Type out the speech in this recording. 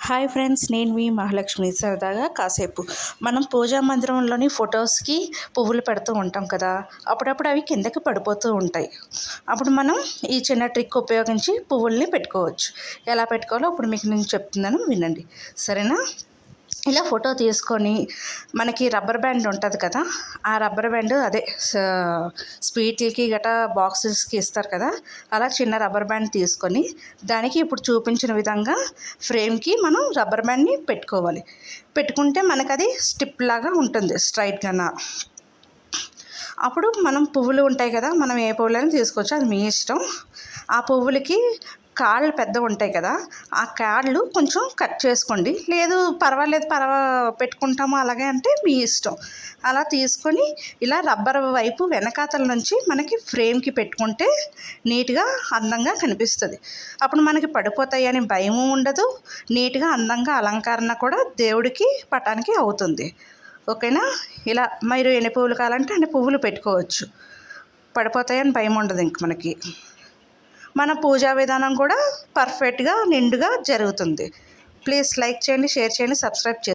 Hi friends, నేను మీ మహాలక్ష్మి. సరదాగా కాసేపు మనం పూజా మందిరంలోని ఫొటోస్కి పువ్వులు పెడుతూ ఉంటాం కదా, అప్పుడప్పుడు అవి కిందకి పడిపోతూ ఉంటాయి. అప్పుడు మనం ఈ చిన్న ట్రిక్ ఉపయోగించి పువ్వుల్ని పెట్టుకోవచ్చు. ఎలా పెట్టుకోవాలో ఇప్పుడు మీకు నేను చెప్తున్నాను, వినండి, సరేనా? ఇలా ఫోటో తీసుకొని మనకి రబ్బర్ బ్యాండ్ ఉంటుంది కదా, ఆ రబ్బర్ బ్యాండ్ అదే స్వీట్లకి గటా బాక్సెస్కి ఇస్తారు కదా, అలా చిన్న రబ్బర్ బ్యాండ్ తీసుకొని దానికి ఇప్పుడు చూపించిన విధంగా ఫ్రేమ్కి మనం రబ్బర్ బ్యాండ్ని పెట్టుకోవాలి. పెట్టుకుంటే మనకు అది స్టిప్ లాగా ఉంటుంది స్ట్రైట్గా. అప్పుడు మనం పువ్వులు ఉంటాయి కదా, మనం ఏ పువ్వులైనా తీసుకోవచ్చు, అది మీ ఇష్టం. ఆ పువ్వులకి కాళ్ళు పెద్ద ఉంటాయి కదా, ఆ కాళ్ళు కొంచెం కట్ చేసుకోండి. లేదు పర్వాలేదు పెట్టుకుంటాము అలాగే అంటే మీ ఇష్టం. అలా తీసుకొని ఇలా రబ్బర్ వైపు వెనకాతల నుంచి మనకి ఫ్రేమ్కి పెట్టుకుంటే నీట్గా అందంగా కనిపిస్తుంది. అప్పుడు మనకి పడిపోతాయి అని భయము ఉండదు. నీట్గా అందంగా అలంకరణ కూడా దేవుడికి పటానికి అవుతుంది. ఓకేనా? ఇలా మీరు ఎన్ని పువ్వులు కావాలంటే అన్ని పువ్వులు పెట్టుకోవచ్చు. పడిపోతాయని భయం ఉండదు. ఇంక మనకి మన పూజా విధానం కూడా పర్ఫెక్ట్గా నిండుగా జరుగుతుంది. ప్లీజ్ లైక్ చేయండి, షేర్ చేయండి, సబ్స్క్రైబ్ చేయండి.